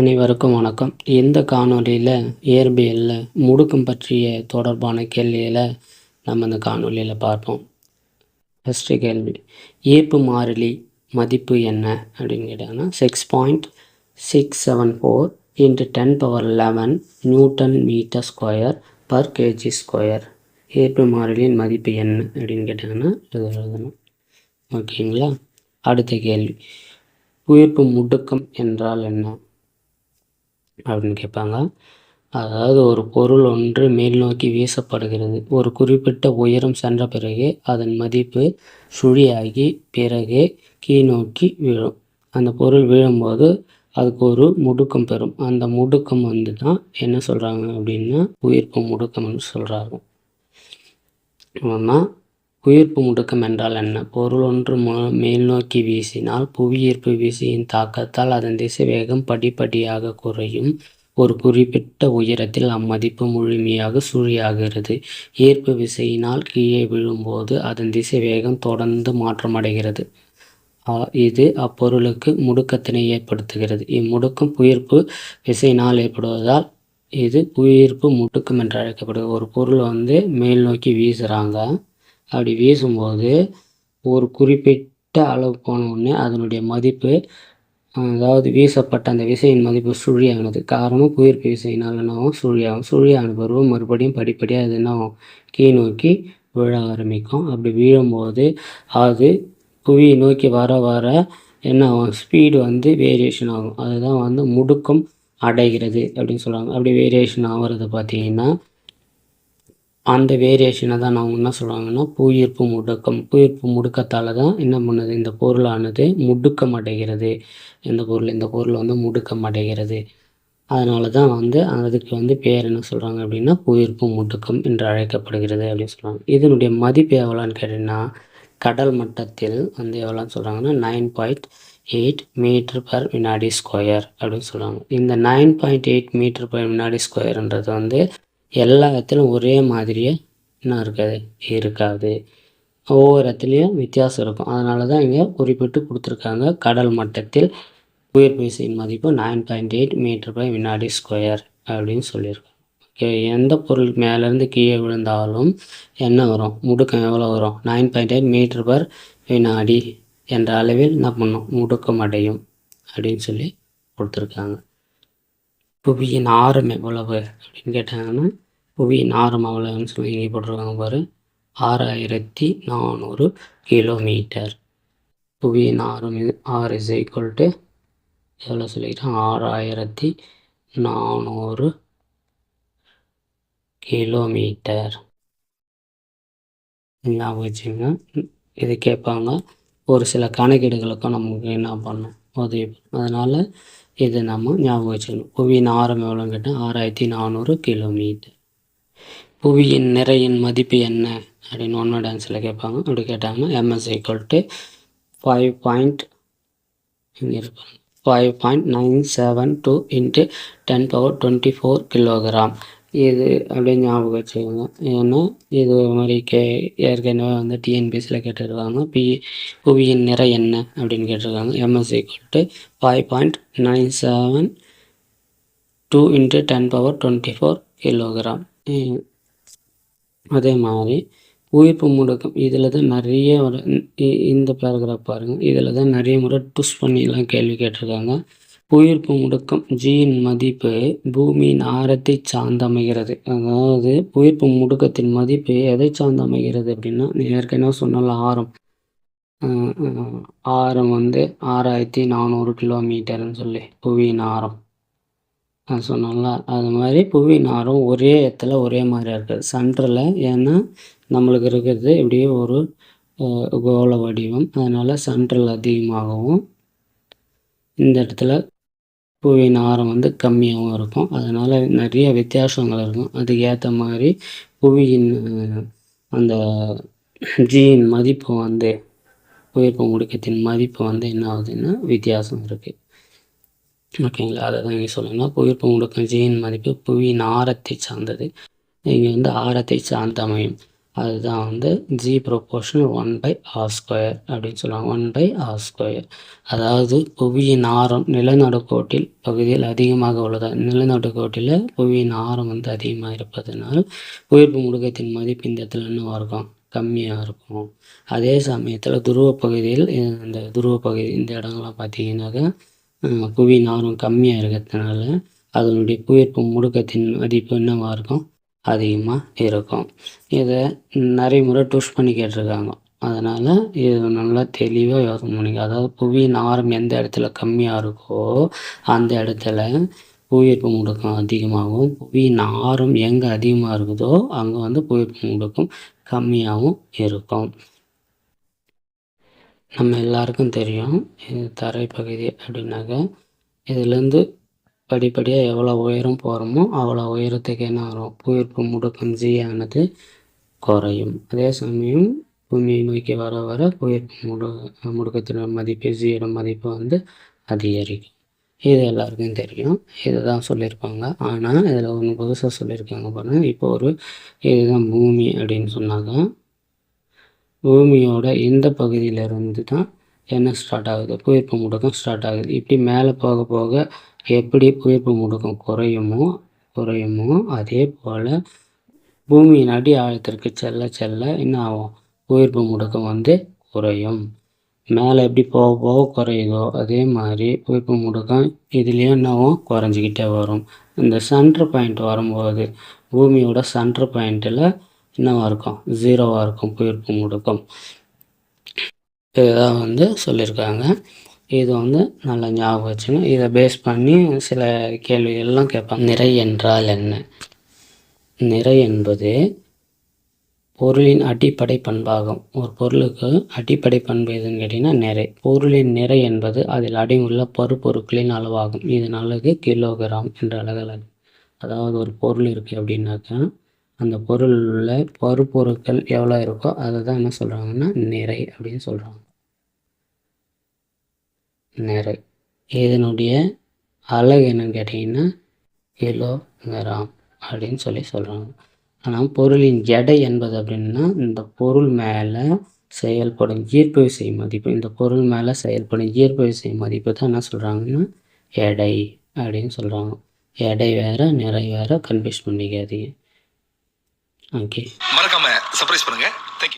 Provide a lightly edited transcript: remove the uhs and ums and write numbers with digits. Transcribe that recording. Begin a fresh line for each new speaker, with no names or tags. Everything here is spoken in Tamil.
அனைவருக்கும் வணக்கம். இந்த காணொளியில் இயற்பியலில் முடுக்கம் பற்றிய தொடர்பான கேள்விகளை நம்ம இந்த காணொளியில் பார்ப்போம். ஃபஸ்ட்டு கேள்வி, ஈர்ப்பு மாறிலி மதிப்பு என்ன அப்படின்னு கேட்டாங்கன்னா 6.674 × 10^11 newton metre square per KG square. ஈர்ப்பு மாறிலியின் மதிப்பு என்ன அப்படின்னு கேட்டாங்கன்னா இது எழுதணும். ஓகேங்களா. அடுத்த கேள்வி, உயிர்ப்பு முடுக்கம் என்றால் என்ன அப்படின்னு கேட்பாங்க. அதாவது ஒரு பொருள் ஒன்று மேல் நோக்கி வீசப்படுகிறது. ஒரு குறிப்பிட்ட உயரம் சென்ற பிறகு அதன் மதிப்பு சுழியாகி பிறகு கீழ் நோக்கி விழும். அந்த பொருள் விழும்போது அதுக்கு ஒரு முடுக்கம் பெறும். அந்த முடுக்கம் தான் என்ன சொல்கிறாங்க அப்படின்னா உயிர்ப்பு முடுக்கம்னு சொல்கிறாங்க. ஆனால் உயிர்ப்பு முடுக்கம் என்றால் என்ன? பொருள் ஒன்று மேல் நோக்கி வீசினால் புவியீர்ப்பு விசையின் தாக்கத்தால் அதன் திசை வேகம் படிப்படியாக குறையும். ஒரு குறிப்பிட்ட உயரத்தில் அம்மதிப்பு முழுமையாக சுழியாகிறது. ஈர்ப்பு விசையினால் கீழே விழும்போது அதன் திசை வேகம் தொடர்ந்து மாற்றமடைகிறது. இது அப்பொருளுக்கு முடுக்கத்தினை ஏற்படுத்துகிறது. இம்முடுக்கம் புவியீர்ப்பு விசையினால் ஏற்படுவதால் இது புவியீர்ப்பு முடுக்கம் என்று அழைக்கப்படுகிறது. ஒரு பொருள் மேல் நோக்கி வீசுகிறாங்க. அப்படி வீசும்போது ஒரு குறிப்பிட்ட அளவு போன உடனே அதனுடைய மதிப்பு, அதாவது வீசப்பட்ட அந்த விசையின் மதிப்பு சுழியானது. காரணம் புவியீர்ப்பு விசையினால் என்னாகும், சுழியாகும். சுழியான பிறகு மறுபடியும் படிப்படியாக அது என்னாகும், கீழ் நோக்கி விழ ஆரம்பிக்கும். அப்படி விழும்போது அது புவியை நோக்கி வர வர என்ன ஆகும், ஸ்பீடு வேரியேஷன் ஆகும். அதுதான் முடுக்கம் அடைகிறது அப்படின்னு சொல்கிறாங்க. அப்படி வேரியேஷன் ஆகிறது பார்த்திங்கன்னா அந்த வேரியேஷனை தான் அவங்க என்ன சொல்கிறாங்கன்னா புவியீர்ப்பு முடுக்கம். புவியீர்ப்பு முடுக்கத்தால் தான் என்ன பண்ணுது, இந்த பொருளானது முடுக்கம் அடைகிறது. இந்த பொருள் முடுக்கம் அடைகிறது. அதனால தான் அதுக்கு பேர் என்ன சொல்கிறாங்க அப்படின்னா புவியீர்ப்பு முடுக்கம் என்று அழைக்கப்படுகிறது அப்படின்னு சொல்கிறாங்க. இதனுடைய மதிப்பு எவ்வளோன்னு கேட்டிங்கன்னா கடல் மட்டத்தில் எவ்வளோன்னு சொல்கிறாங்கன்னா 9.8 மீட்டர்/வினாடி ஸ்கொயர் அப்படின்னு சொல்கிறாங்க. இந்த 9.8 மீட்டர்/வினாடி ஸ்கொயர்ன்றது எல்லா இடத்துலையும் ஒரே மாதிரியே என்ன இருக்காது. ஒவ்வொரு இடத்துலையும் வித்தியாசம் இருக்கும். அதனால தான் இங்கே குறிப்பிட்டு கொடுத்துருக்காங்க. கடல் மட்டத்தில் உயிர்ப்பு விசையின் மதிப்பு 9.8 மீட்டர்/வினாடி ஸ்கொயர் அப்படின்னு சொல்லியிருக்காங்க. ஓகே, எந்த பொருள் மேலேருந்து கீழே விழுந்தாலும் என்ன வரும், முடுக்கம் எவ்வளோ வரும், 9.8 மீட்டர்/வினாடி என்ற அளவில் என்ன பண்ணும், முடுக்கம் அடையும் அப்படின்னு சொல்லி கொடுத்துருக்காங்க. புவியின் ஆரம் எவ்வளவு அப்படின்னு கேட்டாங்கன்னா புவியின் ஆரம் எவ்வளவுன்னு சொல்லி இங்கே போட்டிருக்காங்க பாரு, 6400 கிலோமீட்டர். புவியின் ஆரம் ஆர் இஸ் ஈக்குவல் டு எவ்வளோ சொல்லிக்கிறேன், 6400 கிலோமீட்டர். ஞாபகம் வச்சுங்க. இது கேட்பாங்க. ஒரு சில கணக்கீடுகளுக்கும் நமக்கு என்ன பண்ணணும், உதவி. அதனால் இதை நம்ம ஞாபகம் வச்சுக்கணும். புவியின் ஆரம் எவ்வளோன்னு கேட்டால் 6400 கிலோமீட்டர். புவியின் நிறையின் மதிப்பு என்ன அப்படின்னு ஒன்னோட ஆன்சரில் கேட்பாங்க. அப்படி கேட்டாங்கன்னா MS ஈக்குவல் டு 5.972 × 10^24 கிலோகிராம். இது அப்படியே ஞாபகம் வச்சுக்கோங்க. ஏன்னா இது மாதிரி ஏற்கனவே டிஎன்பிஎஸ்சியில் கேட்டிருக்காங்க. புவியின் நிறை என்ன அப்படின்னு கேட்டிருக்காங்க. MS equal to 5.972 × 10^24 kilogram. அதே மாதிரி உயிர்ப்பு முடுக்கம் இதில் தான் நிறைய இந்த பேராகிராஃப் பாருங்கள். இதில் தான் நிறைய முறை ட்விஸ்ட் பண்ணிலாம் கேள்வி கேட்டிருக்காங்க. உயிர்ப்பு முடுக்கம் ஜியின் மதிப்பு பூமியின் ஆரத்தை சார்ந்து அமைகிறது. அதாவது உயிர்ப்பு முடுக்கத்தின் மதிப்பு எதை சார்ந்து அமைகிறது அப்படின்னா, ஏற்கனவே சொன்னால ஆரம் 6400 கிலோமீட்டர்னு சொல்லி புவியின் ஆரம் சொன்னால, அது மாதிரி புவியின் ஆரம் ஒரே இடத்துல ஒரே மாதிரியாக இருக்குது சென்டரில். ஏன்னா நம்மளுக்கு இருக்கிறது இப்படியே ஒரு கோள வடிவம். அதனால் சென்ட்ரல் அதிகமாகவும் இந்த இடத்துல புவியின் ஆரம் கம்மியாகவும் இருக்கும். அதனால் நிறைய வித்தியாசங்கள் இருக்கும். அதுக்கு ஏற்ற மாதிரி புவியின் அந்த ஜியின் மதிப்பு உயிர்ப்பு முடுக்கத்தின் மதிப்பு என்ன ஆகுதுன்னா வித்தியாசம் இருக்குது. ஓகேங்களா. அதை தான் இங்கே சொல்லணும். உயிர்ப்பு முடுக்கம் ஜியின் மதிப்பு புவியின் ஆரத்தை சார்ந்தது. இங்கே ஆரத்தை சார்ந்து அமையும். அதுதான் வந்து G ப்ரொபோர்ஷனல் 1/r² அப்படின்னு சொல்லுவாங்க. 1/r². அதாவது புவியின் ஆரம் நிலநடுக்கோட்டில் பகுதியில் அதிகமாக உள்ளதா, நிலநடுக்கோட்டில் புவியின் ஆரம் வந்து அதிகமாக இருப்பதனால் புவியீர்ப்பு முடுக்கத்தின் மதிப்பு இந்த இடத்துல என்னவா இருக்கும், கம்மியாக இருக்கும். அதே சமயத்தில் துருவ பகுதியில் இந்த துருவ பகுதி இந்த இடங்கள்லாம் பார்த்தீங்கன்னாக்கா புவியின் ஆரம் கம்மியாக இருக்கிறதுனால அதனுடைய புவியீர்ப்பு முடுக்கத்தின் மதிப்பு என்னவாக இருக்கும், அதிகமாக இருக்கும். இதை நிறைய முறை ட்விஸ்ட் பண்ணி கேட்டிருக்காங்க. அதனால் இது நல்லா தெளிவாக யோசனை பண்ணிக்க. அதாவது புவியின் ஆரம் எந்த இடத்துல கம்மியாக இருக்கோ அந்த இடத்துல புவியீர்ப்பு முடுக்கம் அதிகமாகவும், புவியின் ஆரம் எங்கே அதிகமாக இருக்குதோ அங்கே வந்து புவியீர்ப்பு முடுக்கம் கம்மியாகவும் இருக்கும். நம்ம எல்லாருக்கும் தெரியும், இது தரைப்பகுதி அப்படின்னாக்க இதுலேருந்து படிப்படியாக எவ்வளோ உயரம் போகிறோமோ அவ்வளோ உயரத்துக்கு என்ன வரும், புவியீர்ப்பு முடுக்கம் G ஆனது குறையும். அதே சமயம் பூமியை நோக்கி வர வர புவியீர்ப்பு முடுக்கத்தினோட மதிப்பு Gயோட மதிப்பு வந்து அதிகரிக்கும். இது எல்லாருக்கும் தெரியும். இதுதான் சொல்லியிருப்பாங்க. ஆனால் இதில் ஒன்று புதுசாக சொல்லியிருக்காங்க பாருங்கள். இப்போ இதுதான் பூமி அப்படின்னு சொன்னாங்க. பூமியோட இந்த பகுதியிலிருந்து தான் என்ன ஸ்டார்ட் ஆகுது, புவியீர்ப்பு முடுக்கம் ஸ்டார்ட் ஆகுது. இப்படி மேலே போக போக எப்படி புவியீர்ப்பு முடுக்கம் குறையுமோ அதே போல் பூமியின் அடி ஆழத்திற்கு செல்ல செல்ல என்ன ஆகும், புவியீர்ப்பு முடுக்கம் வந்து குறையும். மேலே எப்படி போக போக குறையுதோ அதே மாதிரி புவியீர்ப்பு முடுக்கம் இதுலேயும் என்னவும் குறைஞ்சிக்கிட்டே வரும். இந்த சென்டர் பாயிண்ட் வரும்போது பூமியோட சென்டர் பாயிண்ட்டில் என்னவாக இருக்கும், 0வாக இருக்கும் புவியீர்ப்பு முடுக்கம். இதுதான் வந்து சொல்லியிருக்காங்க. இது வந்து நல்லா ஞாபகம் வச்சுங்க. இதை பேஸ் பண்ணி சில கேள்விகள்லாம் கேட்பாங்க. நிறை என்றால் என்ன? நிறை என்பது பொருளின் அடிப்படை பண்பாகும். ஒரு பொருளுக்கு அடிப்படை பண்பு எதுன்னு கேட்டிங்கன்னா நிறை. பொருளின் நிறை என்பது அதில் அடங்கியுள்ள பருப்பொருட்களின் அளவாகும். இதன் அலகு கிலோகிராம் என்ற அலகு. அதாவது ஒரு பொருள் இருக்குது அப்படின்னாக்கா அந்த பொருளில் உள்ள பருப்பொருட்கள் எவ்வளோ இருக்கோ அதை தான் என்ன சொல்கிறாங்கன்னா நிறை அப்படின்னு சொல்கிறாங்க. நிறை. இதனுடைய அலகு என்னன்னு கேட்டிங்கன்னா கிலோகிராம் அப்படின்னு சொல்கிறாங்க. ஆனால் பொருளின் எடை என்பது அப்படின்னா இந்த பொருள் மேலே செயல்படும் ஈர்ப்பு விசை மதிப்பு, இந்த பொருள் மேலே செயல்படும் ஈர்ப்பு விசை மதிப்பு தான் என்ன சொல்கிறாங்கன்னா எடை அப்படின்னு சொல்கிறாங்க. எடை வேறு நிறை வேறு, கன்ஃபியூஸ் பண்ணிக்காதீங்க. ஓகே,
மறக்காம சர்ப்ரைஸ் பண்ணுங்க.